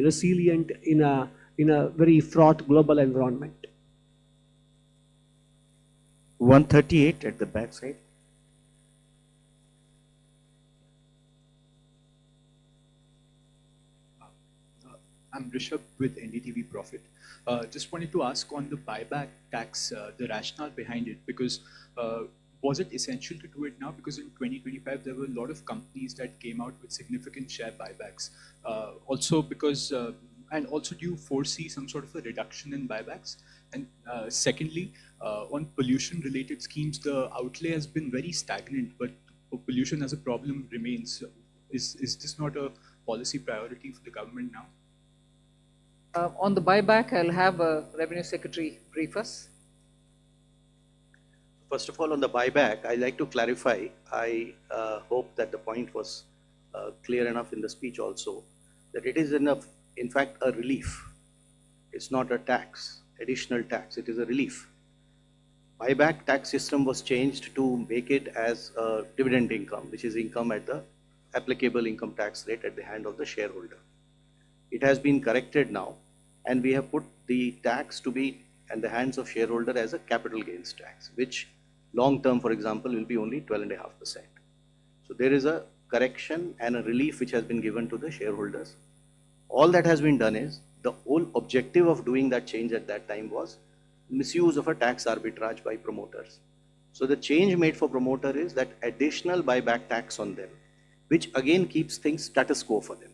resilient in a very fraught global environment. 138 at the back side. I'm Rishabh with NDTV Profit. Just wanted to ask on the buyback tax, the rationale behind it, because was it essential to do it now? Because in 2025, there were a lot of companies that came out with significant share buybacks. Also because, and also do you foresee some sort of a reduction in buybacks? And secondly, on pollution-related schemes, the outlay has been very stagnant, but pollution as a problem remains. Is this not a policy priority for the government now? On the buyback, I'll have Revenue Secretary brief us. First of all, on the buyback, I'd like to clarify. I hope that the point was clear enough in the speech also, that it is in fact a relief. It's not a tax, additional tax, it is a relief. Buyback tax system was changed to make it as a dividend income, which is income at the applicable income tax rate at the hand of the shareholder. It has been corrected now, and we have put the tax to be in the hands of shareholder as a capital gains tax, which long term, for example, will be only 12.5%. So there is a correction and a relief which has been given to the shareholders. All that has been done is, the whole objective of doing that change at that time was misuse of a tax arbitrage by promoters. So the change made for promoter is that additional buyback tax on them, which again keeps things status quo for them.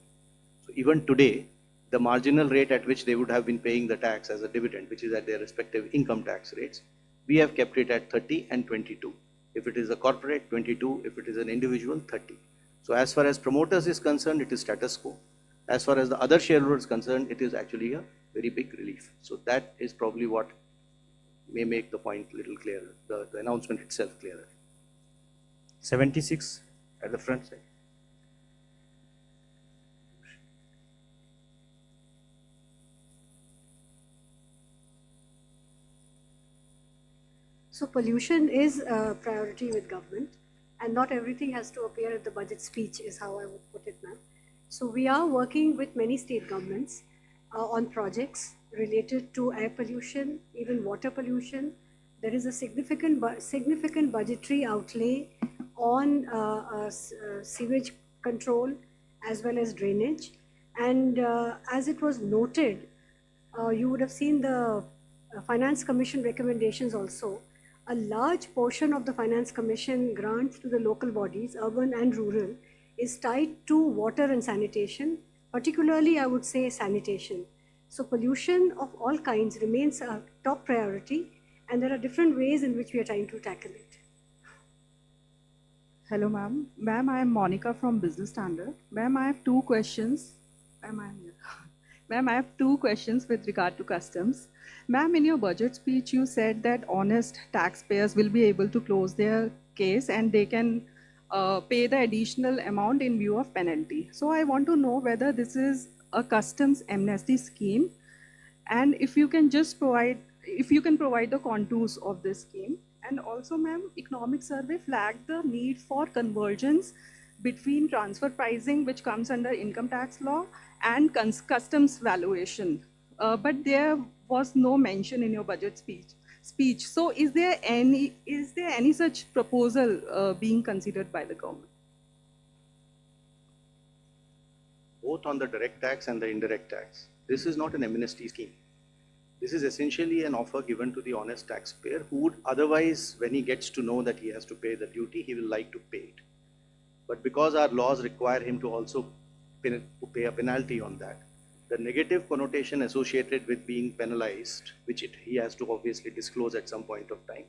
So even today, the marginal rate at which they would have been paying the tax as a dividend, which is at their respective income tax rates, we have kept it at 30 and 22. If it is a corporate, 22. If it is an individual, 30. So as far as promoters is concerned, it is status quo. As far as the other shareholders is concerned, it is actually a very big relief. So that is probably what may make the point a little clearer, the announcement itself clearer. 76 at the front side. So pollution is a priority with government, and not everything has to appear at the budget speech is how I would put it, ma'am. So we are working with many state governments on projects related to air pollution, even water pollution. There is a significant budgetary outlay on sewage control as well as drainage. And as it was noted, you would have seen the Finance Commission recommendations also. A large portion of the Finance Commission grants to the local bodies, urban and rural, is tied to water and sanitation, particularly I would say sanitation. So pollution of all kinds remains a top priority, and there are different ways in which we are trying to tackle it. Hello, ma'am. Ma'am, I am Monica from Business Standard. Ma'am, I have two questions. Ma'am, I have two questions with regard to customs. Ma'am, in your budget speech, you said that honest taxpayers will be able to close their case and they can pay the additional amount in view of penalty. So I want to know whether this is a customs amnesty scheme, and if you can just provide the contours of this scheme. And also, ma'am, economic survey flagged the need for convergence between transfer pricing, which comes under income tax law, and customs valuation. But there was no mention in your budget speech. So is there any such proposal being considered by the government? Both on the direct tax and the indirect tax, this is not an amnesty scheme. This is essentially an offer given to the honest taxpayer who would otherwise, when he gets to know that he has to pay the duty, he will like to pay it. But because our laws require him to also pay a penalty on that, the negative connotation associated with being penalized, which he has to obviously disclose at some point of time,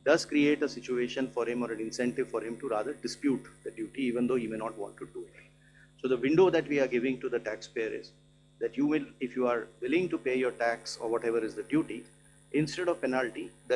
does create a situation for him or an incentive for him to rather dispute the duty, even though he may not want to do it. So the window that we are giving to the taxpayer is that you will, if you are willing to pay your tax or whatever is the duty, instead of penalty, the